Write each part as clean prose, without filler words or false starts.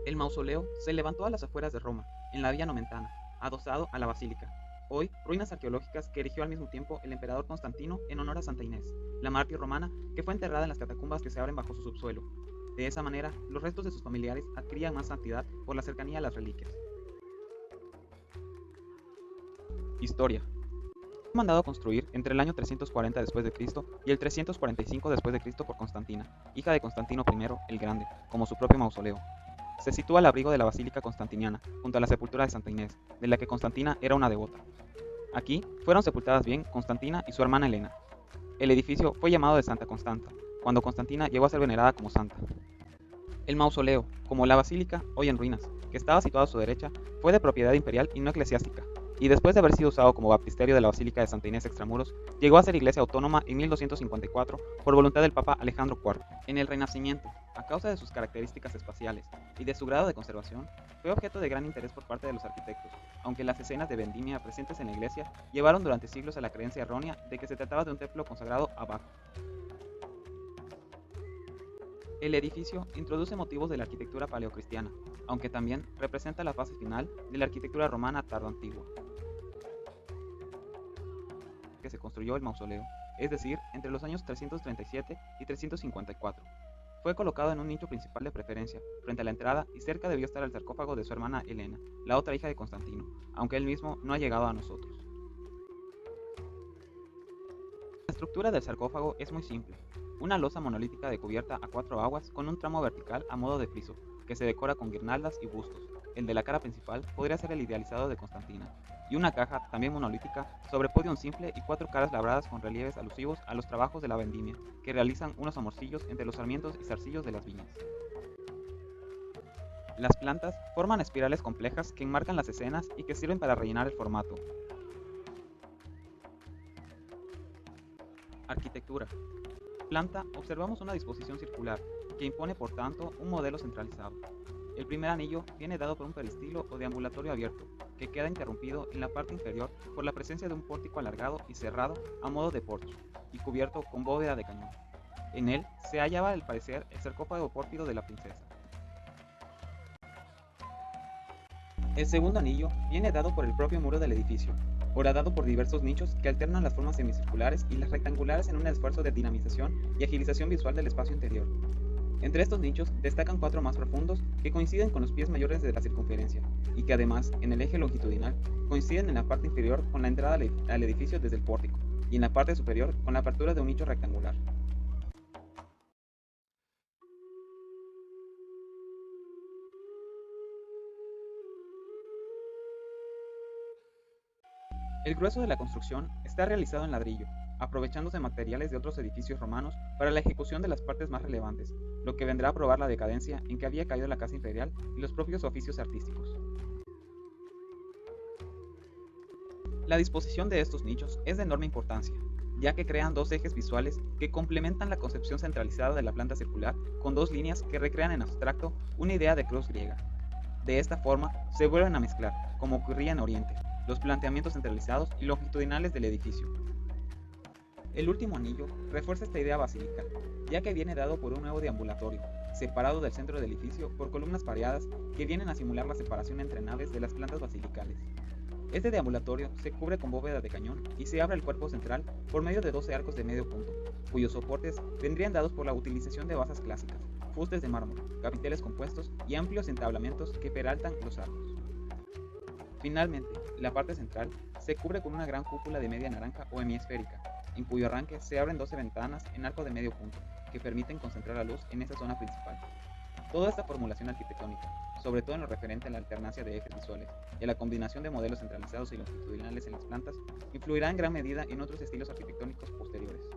El mausoleo se levantó a las afueras de Roma, en la Vía Nomentana, adosado a la basílica, hoy ruinas arqueológicas que erigió al mismo tiempo el emperador Constantino en honor a Santa Inés, la mártir romana que fue enterrada en las catacumbas que se abren bajo su subsuelo. De esa manera, los restos de sus familiares adquirían más santidad por la cercanía a las reliquias. Historia. Fue mandado a construir entre el año 340 después de Cristo y el 345 después de Cristo por Constantina, hija de Constantino I el Grande, como su propio mausoleo. Se sitúa al abrigo de la Basílica Constantiniana, junto a la sepultura de Santa Inés, de la que Constantina era una devota. Aquí fueron sepultadas bien Constantina y su hermana Helena. El edificio fue llamado de Santa Constanza, cuando Constantina llegó a ser venerada como santa. El mausoleo, como la basílica, hoy en ruinas, que estaba situado a su derecha, fue de propiedad imperial y no eclesiástica, y después de haber sido usado como baptisterio de la Basílica de Santa Inés Extramuros, llegó a ser iglesia autónoma en 1254 por voluntad del Papa Alejandro IV. En el Renacimiento, a causa de sus características espaciales y de su grado de conservación, fue objeto de gran interés por parte de los arquitectos, aunque las escenas de vendimia presentes en la iglesia llevaron durante siglos a la creencia errónea de que se trataba de un templo consagrado a Baco. El edificio introduce motivos de la arquitectura paleocristiana, aunque también representa la fase final de la arquitectura romana tardoantigua, que se construyó el mausoleo, es decir, entre los años 337 y 354. Fue colocado en un nicho principal de preferencia, frente a la entrada, y cerca debió estar el sarcófago de su hermana Helena, la otra hija de Constantino, aunque él mismo no ha llegado a nosotros. La estructura del sarcófago es muy simple. Una losa monolítica de cubierta a cuatro aguas con un tramo vertical a modo de friso, que se decora con guirnaldas y bustos. El de la cara principal podría ser el idealizado de Constantina, y una caja, también monolítica, sobre podio simple y cuatro caras labradas con relieves alusivos a los trabajos de la vendimia, que realizan unos amorcillos entre los sarmientos y zarcillos de las viñas. Las plantas forman espirales complejas que enmarcan las escenas y que sirven para rellenar el formato. Arquitectura. Planta observamos una disposición circular, que impone por tanto un modelo centralizado. El primer anillo viene dado por un peristilo o deambulatorio abierto, que queda interrumpido en la parte inferior por la presencia de un pórtico alargado y cerrado a modo de porche, y cubierto con bóveda de cañón. En él se hallaba al parecer el sarcófago pórfido de la princesa. El segundo anillo viene dado por el propio muro del edificio, horadado por diversos nichos que alternan las formas semicirculares y las rectangulares en un esfuerzo de dinamización y agilización visual del espacio interior. Entre estos nichos destacan cuatro más profundos que coinciden con los pies mayores de la circunferencia y que además, en el eje longitudinal, coinciden en la parte inferior con la entrada al edificio desde el pórtico y en la parte superior con la apertura de un nicho rectangular. El grueso de la construcción está realizado en ladrillo, aprovechándose materiales de otros edificios romanos para la ejecución de las partes más relevantes, lo que vendrá a probar la decadencia en que había caído la casa imperial y los propios oficios artísticos. La disposición de estos nichos es de enorme importancia, ya que crean dos ejes visuales que complementan la concepción centralizada de la planta circular con dos líneas que recrean en abstracto una idea de cruz griega. De esta forma, se vuelven a mezclar, como ocurría en Oriente, los planteamientos centralizados y longitudinales del edificio. El último anillo refuerza esta idea basilical, ya que viene dado por un nuevo deambulatorio, separado del centro del edificio por columnas pareadas que vienen a simular la separación entre naves de las plantas basilicales. Este deambulatorio se cubre con bóveda de cañón y se abre el cuerpo central por medio de 12 arcos de medio punto, cuyos soportes vendrían dados por la utilización de basas clásicas, fustes de mármol, capiteles compuestos y amplios entablamentos que peraltan los arcos. Finalmente, la parte central se cubre con una gran cúpula de media naranja o hemisférica, en cuyo arranque se abren 12 ventanas en arco de medio punto, que permiten concentrar la luz en esa zona principal. Toda esta formulación arquitectónica, sobre todo en lo referente a la alternancia de ejes visuales y a la combinación de modelos centralizados y longitudinales en las plantas, influirá en gran medida en otros estilos arquitectónicos posteriores.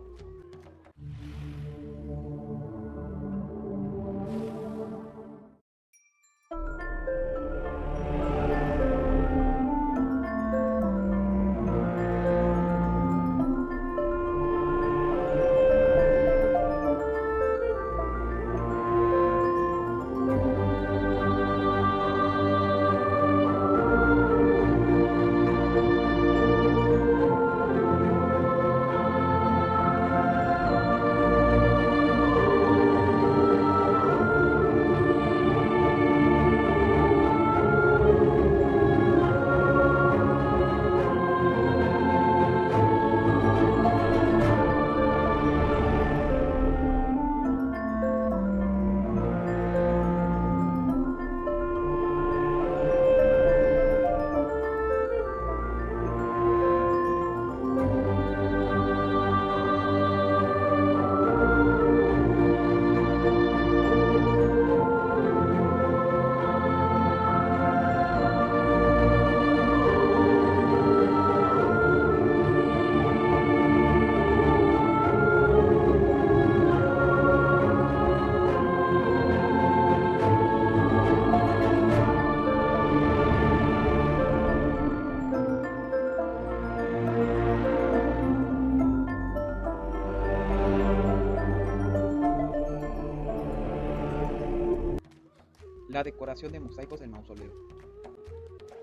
La decoración de mosaicos del mausoleo.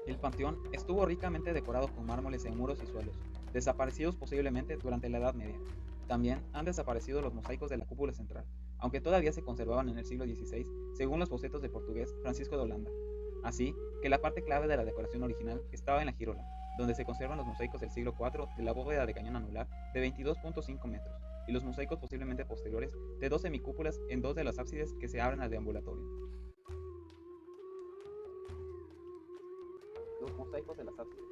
El panteón estuvo ricamente decorado con mármoles en muros y suelos, desaparecidos posiblemente durante la Edad Media. También han desaparecido los mosaicos de la cúpula central, aunque todavía se conservaban en el siglo XVI, según los bocetos del portugués Francisco de Holanda. Así que la parte clave de la decoración original estaba en la girola, donde se conservan los mosaicos del siglo IV de la bóveda de cañón anular de 22.5 metros, y los mosaicos posiblemente posteriores de dos semicúpulas en dos de las ábsides que se abren al deambulatorio. Los mosaicos de las ábsides.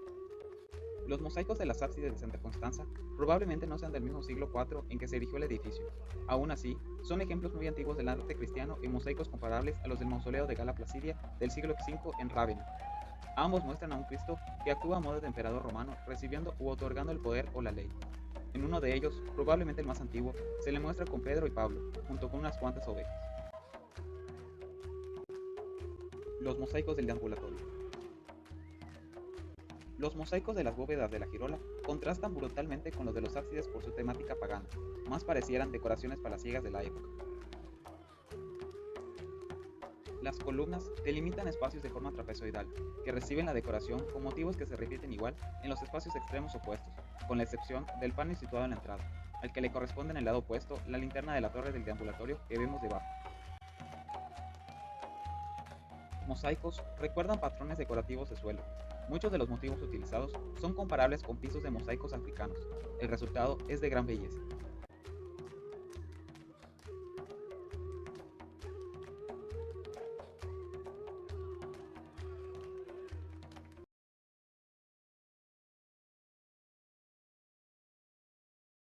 Los mosaicos de las ábsides de Santa Constanza probablemente no sean del mismo siglo IV en que se erigió el edificio. Aún así, son ejemplos muy antiguos del arte cristiano y mosaicos comparables a los del mausoleo de Gala Placidia del siglo V en Rávena. Ambos muestran a un Cristo que actúa a modo de emperador romano, recibiendo u otorgando el poder o la ley. En uno de ellos, probablemente el más antiguo, se le muestra con Pedro y Pablo, junto con unas cuantas ovejas. Los mosaicos del deambulatorio. Los mosaicos de las bóvedas de la girola contrastan brutalmente con los de los ábsides por su temática pagana, más parecieran decoraciones palaciegas de la época. Las columnas delimitan espacios de forma trapezoidal, que reciben la decoración con motivos que se repiten igual en los espacios extremos opuestos, con la excepción del panel situado en la entrada, al que le corresponde en el lado opuesto la linterna de la torre del deambulatorio que vemos debajo. Mosaicos recuerdan patrones decorativos de suelo. Muchos de los motivos utilizados son comparables con pisos de mosaicos africanos. El resultado es de gran belleza.